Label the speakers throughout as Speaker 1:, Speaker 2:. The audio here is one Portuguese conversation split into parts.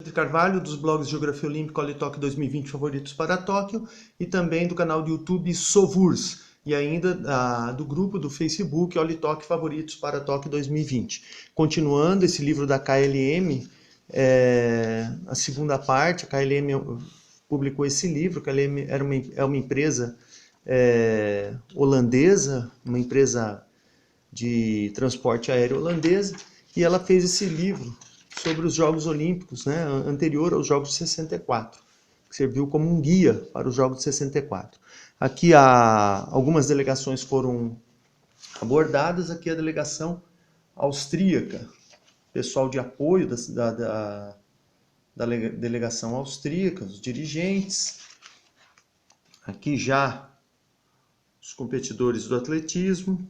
Speaker 1: De Carvalho, dos blogs Geografia Olímpica, Olitok 2020 Favoritos para Tóquio, e também do canal do YouTube Sovurs, e ainda do grupo do Facebook Olitok Favoritos para Tóquio 2020. Continuando esse livro da KLM, a segunda parte, a KLM publicou esse livro. A KLM é uma empresa holandesa, uma empresa de transporte aéreo holandesa, e ela fez esse livro sobre os Jogos Olímpicos, né, anterior aos Jogos de 64, que serviu como um guia para os Jogos de 64. Aqui algumas delegações foram abordadas. Aqui a delegação austríaca, pessoal de apoio da delegação austríaca, os dirigentes. Aqui já os competidores do atletismo.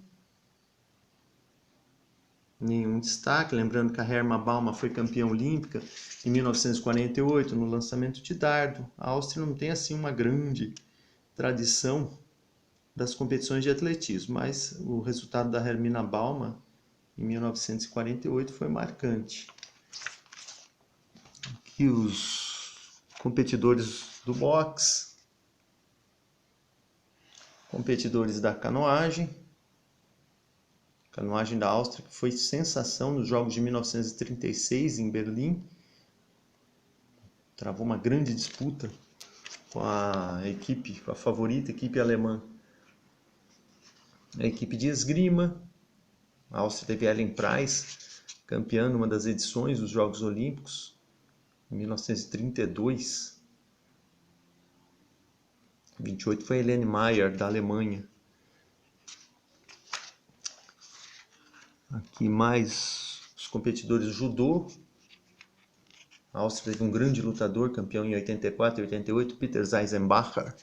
Speaker 1: Nenhum destaque, lembrando que a Herma Baumann foi campeã olímpica em 1948 no lançamento de dardo. A Áustria não tem assim uma grande tradição das competições de atletismo, mas o resultado da Hermina Baumann em 1948 foi marcante. Aqui os competidores do boxe, competidores da canoagem da Áustria, que foi sensação nos Jogos de 1936 em Berlim. Travou uma grande disputa com a favorita equipe alemã. A equipe de esgrima, a Áustria teve Ellen Preis, campeã numa das edições dos Jogos Olímpicos, em 1932. 28 foi Helene Mayer, da Alemanha. Aqui mais os competidores do judô. A Áustria teve um grande lutador, campeão em 84 e 88, Peter Seisenbacher.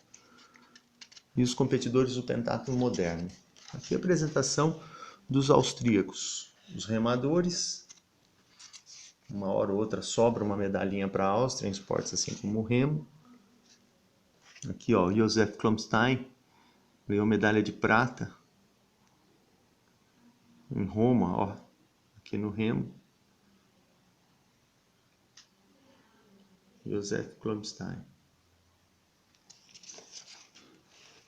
Speaker 1: E os competidores do pentatlo moderno. Aqui a apresentação dos austríacos. Os remadores. Uma hora ou outra sobra uma medalhinha para a Áustria em esportes assim como o remo. Aqui, ó, Josef Klomstein ganhou medalha de prata em Roma, ó, aqui no remo. Josef Klomstein.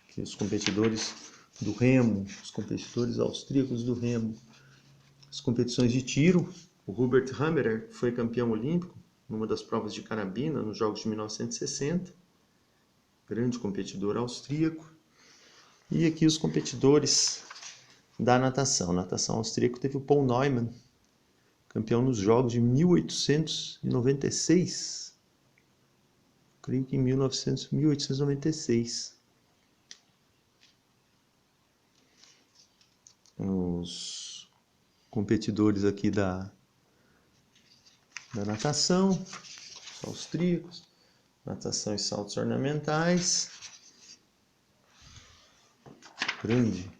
Speaker 1: Aqui os competidores do remo, os competidores austríacos do remo. As competições de tiro, o Hubert Hammerer foi campeão olímpico numa das provas de carabina nos Jogos de 1960. Grande competidor austríaco. E aqui os competidores da natação. Natação austríaca teve o Paul Neumann, campeão nos Jogos de 1896. Creio que em 1896. Os competidores aqui da natação, os austríacos, natação e saltos ornamentais. Grande.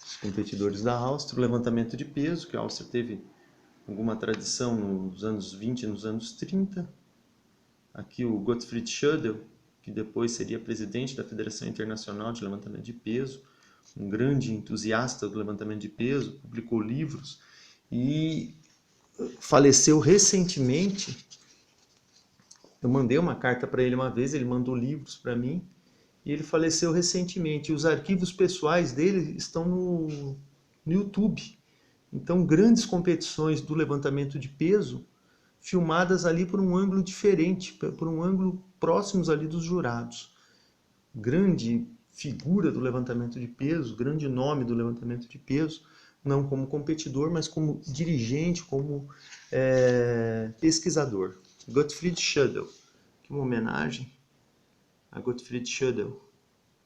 Speaker 1: Os competidores da Áustria, o levantamento de peso, que a Áustria teve alguma tradição nos anos 20 e nos anos 30. Aqui o Gottfried Schödel, que depois seria presidente da Federação Internacional de Levantamento de Peso, um grande entusiasta do levantamento de peso, publicou livros e faleceu recentemente. Eu mandei uma carta para ele uma vez, ele mandou livros para mim, e ele faleceu recentemente. Os arquivos pessoais dele estão no YouTube. Então, grandes competições do levantamento de peso, filmadas ali por um ângulo diferente, por um ângulo próximos ali dos jurados. Grande figura do levantamento de peso, grande nome do levantamento de peso, não como competidor, mas como dirigente, como pesquisador. Gottfried Schödel, que é uma homenagem a Gottfried Schödel,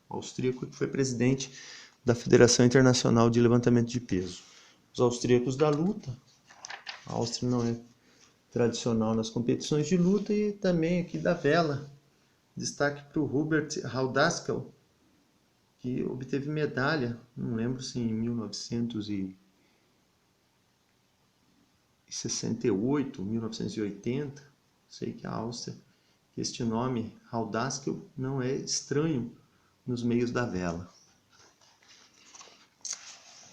Speaker 1: austríaco, que foi presidente da Federação Internacional de Levantamento de Peso. Os austríacos da luta. A Áustria não é tradicional nas competições de luta. E também aqui da vela. Destaque para o Hubert Haudaskel, que obteve medalha, não lembro se em 1968, 1980, sei que a Áustria, que este nome, Haudaskel, não é estranho nos meios da vela.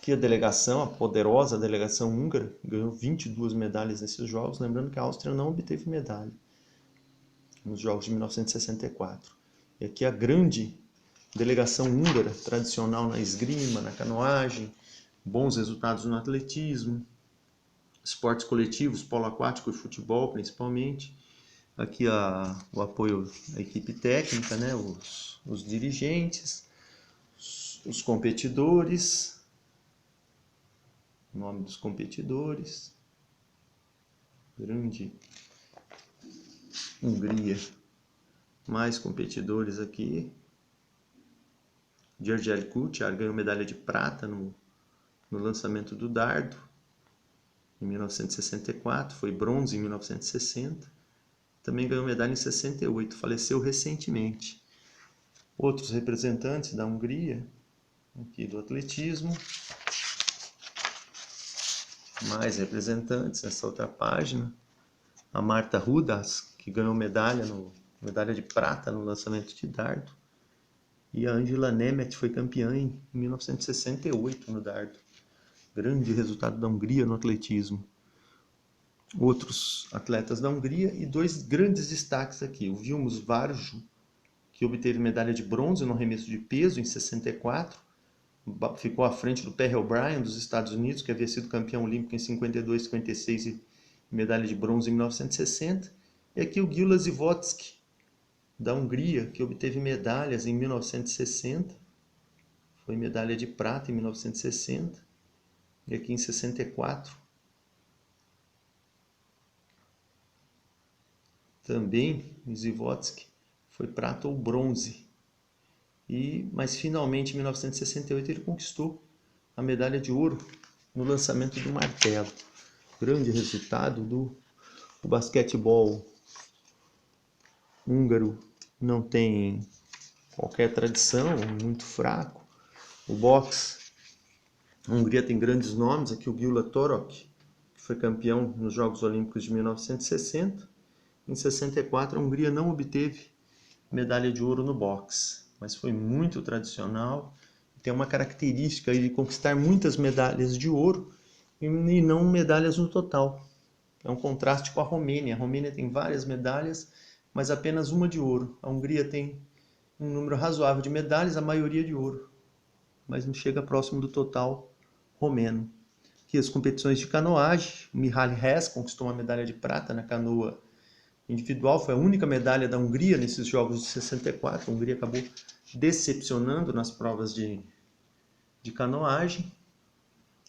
Speaker 1: Aqui a delegação, a poderosa delegação húngara, ganhou 22 medalhas nesses jogos, lembrando que a Áustria não obteve medalha nos jogos de 1964. E aqui a grande delegação húngara, tradicional na esgrima, na canoagem, bons resultados no atletismo, esportes coletivos, polo aquático e futebol principalmente. Aqui o apoio à equipe técnica, né? os dirigentes, os competidores, o nome dos competidores. Grande Hungria, mais competidores aqui. György Kutyár ganhou medalha de prata no lançamento do dardo em 1964, foi bronze em 1960, também ganhou medalha em 68, faleceu recentemente. Outros representantes da Hungria, aqui do atletismo, mais representantes nessa outra página, a Marta Rudas, que ganhou medalha de prata no lançamento de dardo, e a Angela Nemeth foi campeã em 1968 no dardo. Grande resultado da Hungria no atletismo. Outros atletas da Hungria e dois grandes destaques aqui. O Vilmos Varjú, que obteve medalha de bronze no arremesso de peso em 64, ficou à frente do Perry O'Brien dos Estados Unidos, que havia sido campeão olímpico em 52, 56 e medalha de bronze em 1960. E aqui o Gyula Zivotsky, da Hungria, que obteve medalhas em 1960, foi medalha de prata em 1960 e aqui em 64 também Zivotsky foi prata ou bronze. Mas finalmente em 1968 ele conquistou a medalha de ouro no lançamento do martelo. Grande resultado do basquetebol húngaro, não tem qualquer tradição, muito fraco. O boxe, a Hungria tem grandes nomes, aqui o Gyula Torok, que foi campeão nos Jogos Olímpicos de 1960. Em 64 a Hungria não obteve medalha de ouro no boxe, mas foi muito tradicional, tem uma característica de conquistar muitas medalhas de ouro e não medalhas no total. É um contraste com a Romênia. A Romênia tem várias medalhas, mas apenas uma de ouro. A Hungria tem um número razoável de medalhas, a maioria de ouro, mas não chega próximo do total romeno. Aqui as competições de canoagem, o Mihaly Hess conquistou uma medalha de prata na canoa individual, foi a única medalha da Hungria nesses Jogos de 64. A Hungria acabou decepcionando nas provas de canoagem.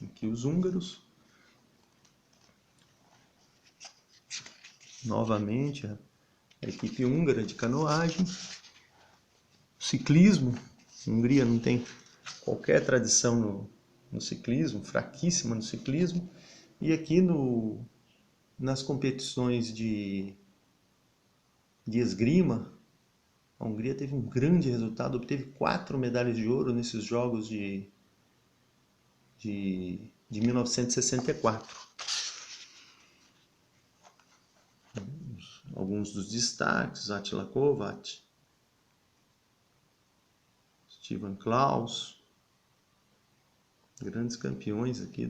Speaker 1: Aqui os húngaros. Novamente a equipe húngara de canoagem. Ciclismo. A Hungria não tem qualquer tradição no ciclismo, fraquíssima no ciclismo. E aqui nas competições de esgrima, a Hungria teve um grande resultado, obteve 4 medalhas de ouro nesses jogos de 1964. Alguns dos destaques: Attila Kovács, Steven Klaus, grandes campeões aqui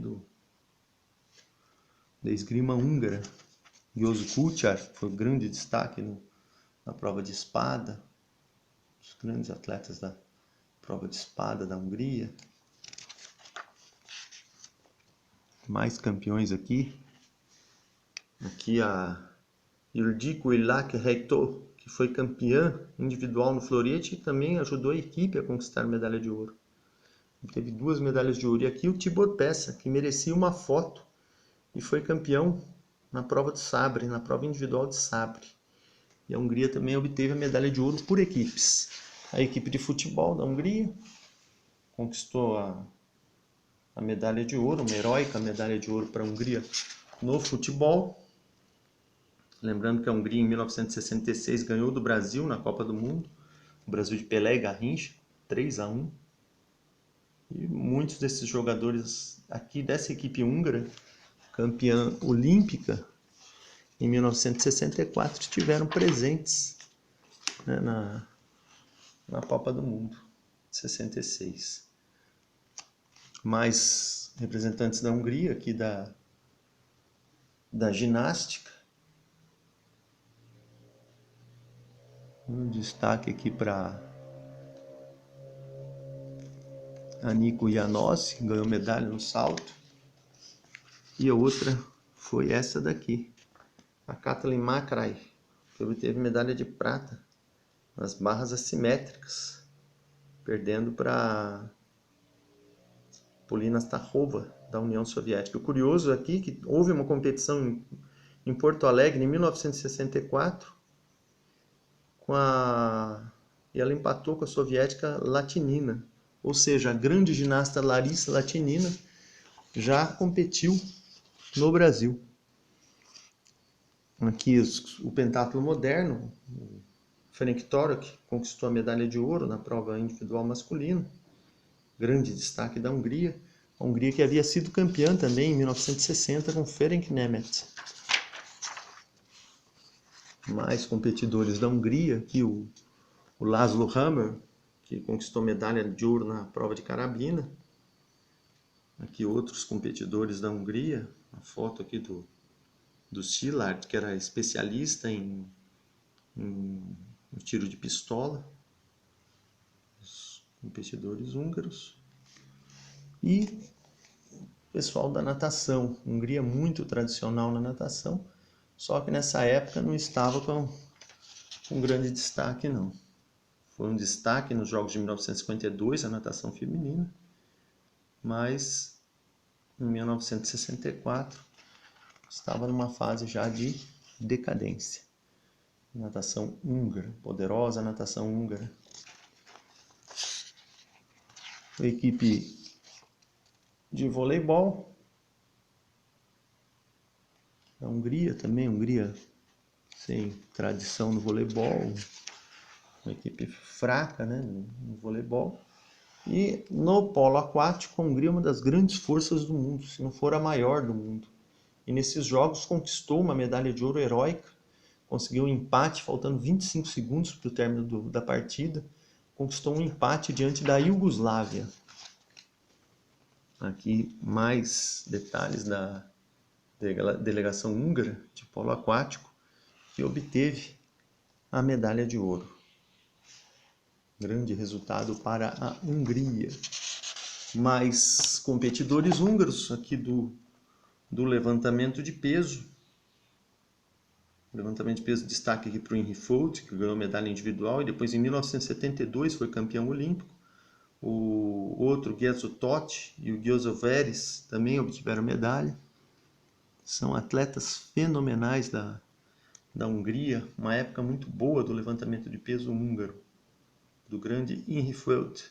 Speaker 1: da esgrima húngara. György Kutyár foi grande destaque na prova de espada, os grandes atletas da prova de espada da Hungria. Mais campeões aqui. Aqui a Ildikó Ilák-Heitó, que foi campeã individual no florete e também ajudou a equipe a conquistar medalha de ouro. Teve 2 medalhas de ouro. E aqui o Tibor Pessa, que merecia uma foto e foi campeão na prova de sabre, na prova individual de sabre. E a Hungria também obteve a medalha de ouro por equipes. A equipe de futebol da Hungria conquistou a medalha de ouro, uma heróica medalha de ouro para a Hungria no futebol. Lembrando que a Hungria, em 1966, ganhou do Brasil na Copa do Mundo. O Brasil de Pelé e Garrincha, 3-1. E muitos desses jogadores aqui dessa equipe húngara, campeã olímpica em 1964, estiveram presentes, né, na Copa do Mundo, 66. Mais representantes da Hungria, aqui da ginástica. Um destaque aqui para a Nico Janowski, que ganhou medalha no salto. E a outra foi essa daqui, a Katalin Makrai, que obteve medalha de prata nas barras assimétricas, perdendo para Polina Stachova, da União Soviética. O curioso aqui é que houve uma competição em Porto Alegre em 1964, e ela empatou com a soviética Latinina, ou seja, a grande ginasta Larissa Latinina já competiu no Brasil. Aqui o pentatlo moderno, o Ferenc Torok conquistou a medalha de ouro na prova individual masculina, grande destaque da Hungria. A Hungria que havia sido campeã também em 1960 com Ferenc Nemeth. Mais competidores da Hungria, aqui o Laszlo Hammer, que conquistou medalha de ouro na prova de carabina. Aqui outros competidores da Hungria, a foto aqui do Szilard, que era especialista em tiro de pistola. Os competidores húngaros. E o pessoal da natação. Hungria muito tradicional na natação, só que nessa época não estava com grande destaque, não. Foi um destaque nos Jogos de 1952, a natação feminina, mas em 1964 estava numa fase já de decadência. Natação húngara, poderosa natação húngara. A equipe de voleibol da Hungria também, Hungria sem tradição no voleibol, uma equipe fraca, né, no voleibol. E no polo aquático, a Hungria é uma das grandes forças do mundo, se não for a maior do mundo. E nesses jogos conquistou uma medalha de ouro heróica, conseguiu um empate faltando 25 segundos para o término da partida, conquistou um empate diante da Iugoslávia. Aqui mais detalhes da delegação húngara de polo aquático, que obteve a medalha de ouro. Grande resultado para a Hungria. Mais competidores húngaros aqui do levantamento de peso. Levantamento de peso, destaque aqui para o Henry Folt, que ganhou medalha individual e depois em 1972 foi campeão olímpico. O outro, Gezo Totti e o Gyozo Veres também obtiveram medalha. São atletas fenomenais da Hungria, uma época muito boa do levantamento de peso húngaro, do grande Henry Folt.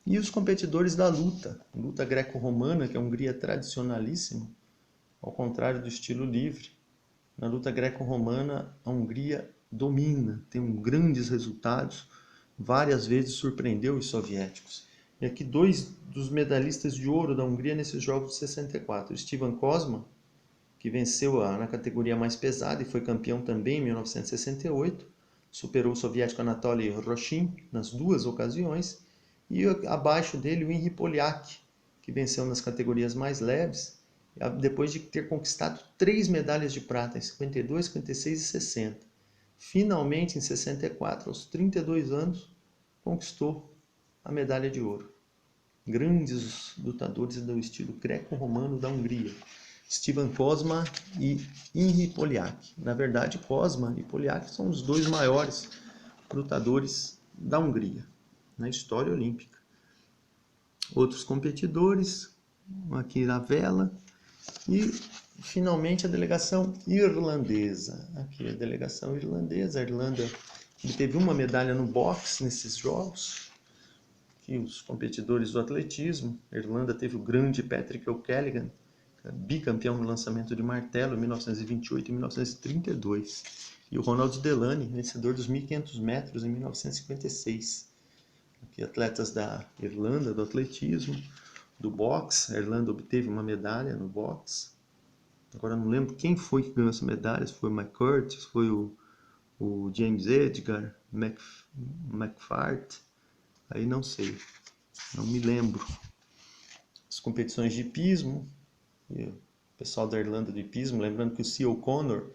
Speaker 1: E os competidores da luta greco-romana, que a Hungria é tradicionalíssima, ao contrário do estilo livre. Na luta greco-romana, a Hungria domina, tem grandes resultados, várias vezes surpreendeu os soviéticos. E aqui dois dos medalhistas de ouro da Hungria nesses Jogos de 64. Stevan Kozma, que venceu na categoria mais pesada e foi campeão também em 1968, superou o soviético Anatoly Roshin nas duas ocasiões, e abaixo dele o Henri Poliak, que venceu nas categorias mais leves, depois de ter conquistado 3 medalhas de prata em 52, 56 e 60. Finalmente, em 64, aos 32 anos, conquistou a medalha de ouro. Grandes lutadores do estilo greco-romano da Hungria. Stevan Kozma e Henri Poliak. Na verdade, Kozma e Poliak são os dois maiores lutadores da Hungria na história olímpica. Outros competidores, aqui na vela, e finalmente a delegação irlandesa. Aqui a delegação irlandesa, a Irlanda teve uma medalha no boxe nesses jogos. Aqui os competidores do atletismo, a Irlanda teve o grande Patrick O'Callaghan, bicampeão no lançamento de martelo em 1928 e 1932. E o Ronald Delaney, vencedor dos 1.500 metros em 1956. Aqui atletas da Irlanda, do atletismo, do boxe. A Irlanda obteve uma medalha no boxe. Agora não lembro quem foi que ganhou essa medalha, se foi o McCourt, se foi o James Edgar, McFart. Aí não sei, não me lembro. as competições de hipismo, e o pessoal da Irlanda do hipismo, lembrando que o Sean O'Connor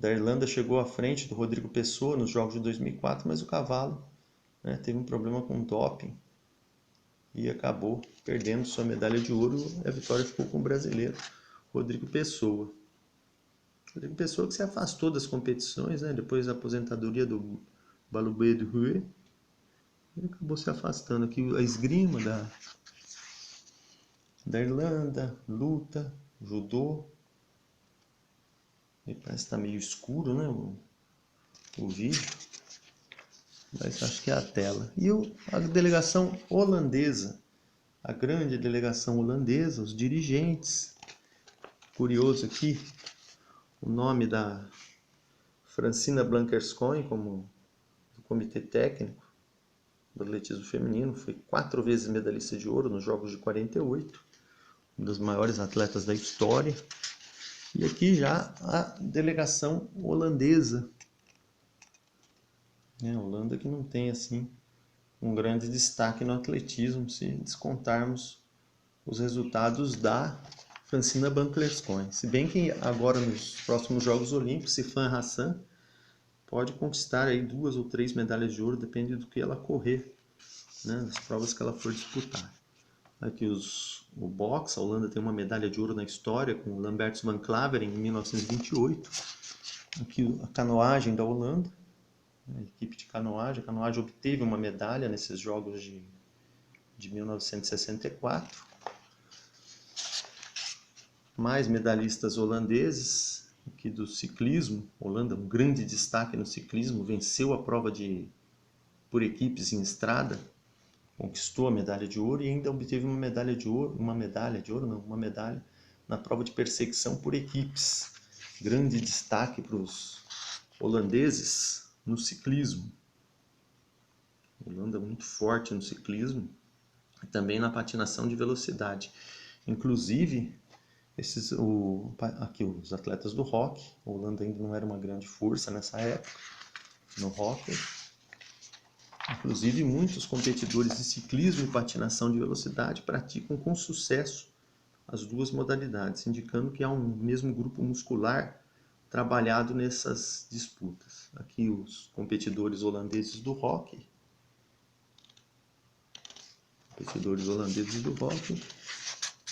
Speaker 1: da Irlanda chegou à frente do Rodrigo Pessoa nos Jogos de 2004, mas o cavalo, né, teve um problema com doping e acabou perdendo sua medalha de ouro, e a vitória ficou com o brasileiro Rodrigo Pessoa. Rodrigo Pessoa que se afastou das competições, né, depois da aposentadoria do Balubê do Rue, ele acabou se afastando. Aqui a esgrima da Irlanda, luta, judô. E parece que está meio escuro, né, o vídeo, mas acho que é a tela. E a delegação holandesa, a grande delegação holandesa, os dirigentes. Curioso aqui, o nome da Francina Blankershoen como do comitê técnico do atletismo feminino, foi 4 vezes medalhista de ouro nos Jogos de 48, uma das maiores atletas da história. E aqui já a delegação holandesa, a Holanda que não tem assim um grande destaque no atletismo, se descontarmos os resultados da Francina Blankershoen. Se bem que agora nos próximos Jogos Olímpicos, Sifan Hassan pode conquistar aí 2 ou 3 medalhas de ouro, depende do que ela correr, né, nas provas que ela for disputar. Aqui o boxe, a Holanda tem uma medalha de ouro na história com o Lambertus van Klaveren em 1928. Aqui a canoagem da Holanda, a equipe de canoagem. A canoagem obteve uma medalha nesses Jogos de 1964. Mais medalhistas holandeses. Aqui do ciclismo, Holanda, um grande destaque no ciclismo, venceu a prova por equipes em estrada, conquistou a medalha de ouro e ainda obteve uma medalha na prova de perseguição por equipes. Grande destaque para os holandeses no ciclismo. A Holanda muito forte no ciclismo e também na patinação de velocidade. Inclusive, aqui os atletas do hóquei, a Holanda ainda não era uma grande força nessa época no hóquei. Inclusive, muitos competidores de ciclismo e patinação de velocidade praticam com sucesso as duas modalidades, indicando que há um mesmo grupo muscular trabalhado nessas disputas. Aqui os competidores holandeses do hóquei.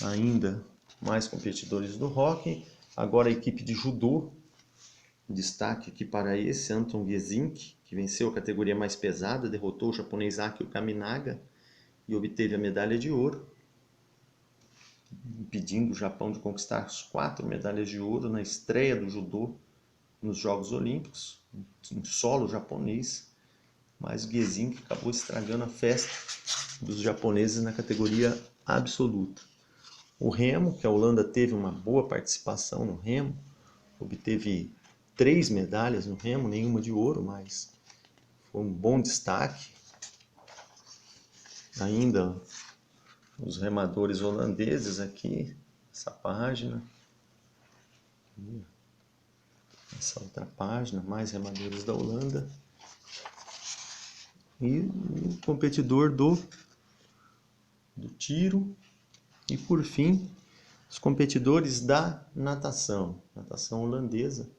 Speaker 1: Ainda mais competidores do hóquei. Agora a equipe de judô. Destaque aqui para esse Anton Gesink, que venceu a categoria mais pesada, derrotou o japonês Akio Kaminaga e obteve a medalha de ouro, impedindo o Japão de conquistar as 4 medalhas de ouro na estreia do judô nos Jogos Olímpicos, um solo japonês, mas o Gesink acabou estragando a festa dos japoneses na categoria absoluta. O remo, que a Holanda teve uma boa participação no remo, obteve 3 medalhas no remo, nenhuma de ouro, mas foi um bom destaque. Ainda os remadores holandeses aqui, essa página, essa outra página, mais remadores da Holanda. E o competidor do tiro. E por fim, os competidores da natação holandesa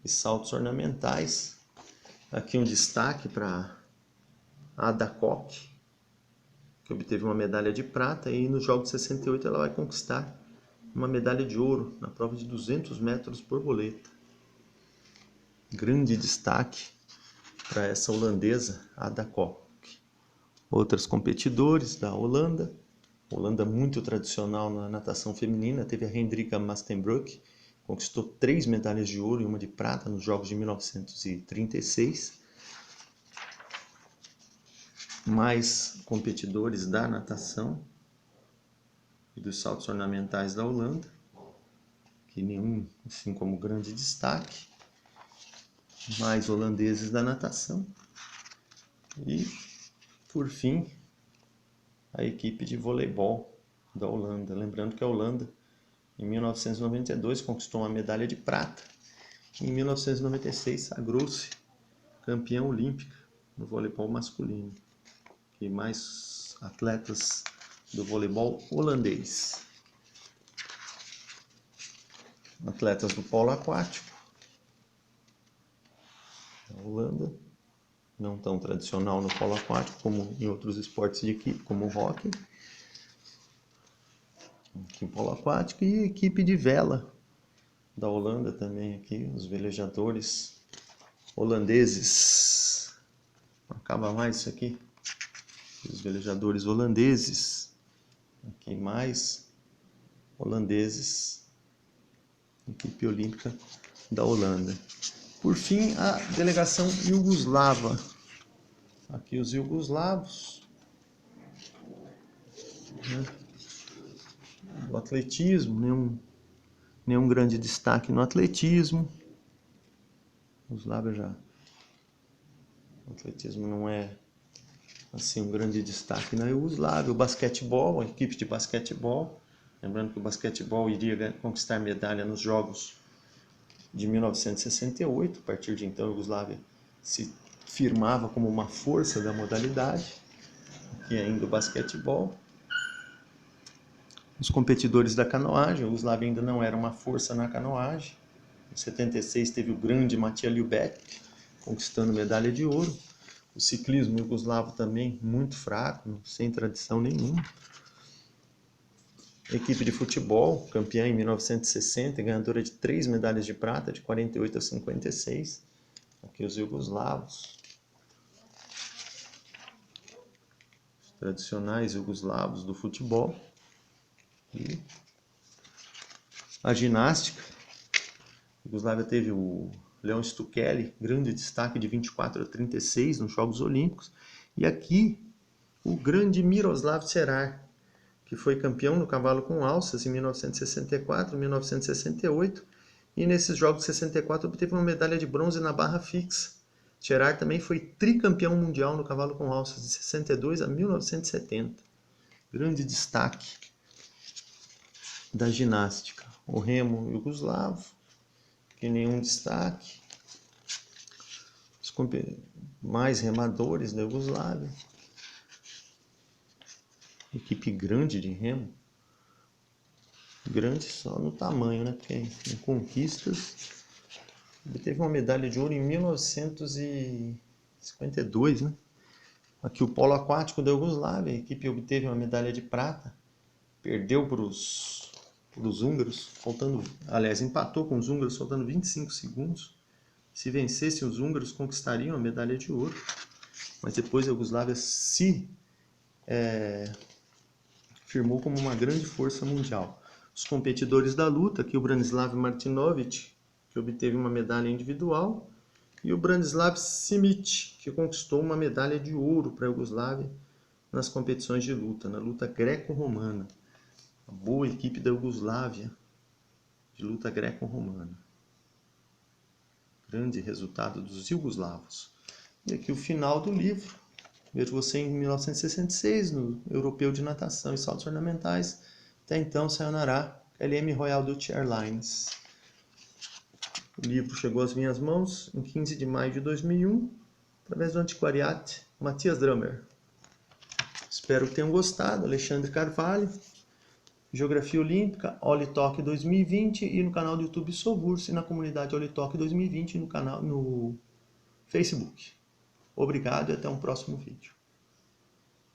Speaker 1: e saltos ornamentais. Aqui um destaque para Ada Kok, que obteve uma medalha de prata, e nos Jogos de 68 ela vai conquistar uma medalha de ouro na prova de 200 metros borboleta. Grande destaque para essa holandesa, Ada Kok. Outros competidores da Holanda muito tradicional na natação feminina, teve a Hendrika Mastenbroek, conquistou 3 medalhas de ouro e uma de prata nos Jogos de 1936. Mais competidores da natação e dos saltos ornamentais da Holanda, que nenhum assim como grande destaque. Mais holandeses da natação. E, por fim, a equipe de voleibol da Holanda. Lembrando que a Holanda, em 1992, conquistou uma medalha de prata. Em 1996, sagrou-se campeã olímpica no voleibol masculino. E mais atletas do voleibol holandês. Atletas do polo aquático da Holanda, não tão tradicional no polo aquático como em outros esportes de equipe, como o hóquei. Aqui o polo aquático e equipe de vela da Holanda também aqui, os velejadores holandeses. Não acaba mais isso aqui. Os velejadores holandeses. Aqui mais holandeses. Equipe olímpica da Holanda. Por fim, a delegação iugoslava. Aqui os iugoslavos. O atletismo, nenhum grande destaque no atletismo. Iugoslávia já. O atletismo não é assim um grande destaque na Iugoslávia. O basquetebol, a equipe de basquetebol. Lembrando que o basquetebol iria conquistar medalha nos Jogos de 1968. A partir de então, a Iugoslávia se firmava como uma força da modalidade. Aqui ainda o basquetebol. Os competidores da canoagem. A Iugoslávia ainda não era uma força na canoagem. Em 76 teve o grande Matija Ljubek, conquistando medalha de ouro. O ciclismo iugoslavo também muito fraco, sem tradição nenhuma. A equipe de futebol, campeã em 1960, ganhadora de 3 medalhas de prata, de 48 a 56. Aqui os iugoslavos. Os tradicionais iugoslavos do futebol. E a ginástica. A Iugoslávia teve o Leon Stukeli, grande destaque de 24 a 36 nos Jogos Olímpicos. E aqui o grande Miroslav Cerar, que foi campeão no cavalo com alças em 1964 e 1968. E nesses Jogos de 64 obteve uma medalha de bronze na barra fixa. Cerar também foi tricampeão mundial no cavalo com alças de 62 a 1970. Grande destaque da ginástica. O remo iugoslavo, que nenhum destaque. Os mais remadores da Iugoslávia. Equipe grande de remo. Grande só no tamanho, né? Porque em conquistas obteve uma medalha de ouro em 1952, né? Aqui o polo aquático da Iugoslávia. A equipe obteve uma medalha de prata. Perdeu para os húngaros, empatou com os húngaros faltando 25 segundos. Se vencessem os húngaros, conquistariam a medalha de ouro. Mas depois a Iugoslávia se firmou como uma grande força mundial. Os competidores da luta, aqui o Branislav Martinovic, que obteve uma medalha individual, e o Branislav Simic, que conquistou uma medalha de ouro para a Iugoslávia nas competições de luta, na luta greco-romana. Uma boa equipe da Iugoslávia de luta greco-romana. Grande resultado dos iugoslavos. E aqui o final do livro. Vejo você em 1966 no Europeu de Natação e Saltos Ornamentais. Até então, sayonara, KLM Royal Dutch Airlines. O livro chegou às minhas mãos em 15 de maio de 2001, através do antiquariate Matthias Drummer. Espero que tenham gostado. Alexandre Carvalho, Geografia Olímpica, Olitalk 2020 e no canal do YouTube Sovurse e na comunidade Olitalk 2020 no Facebook. Obrigado e até um próximo vídeo.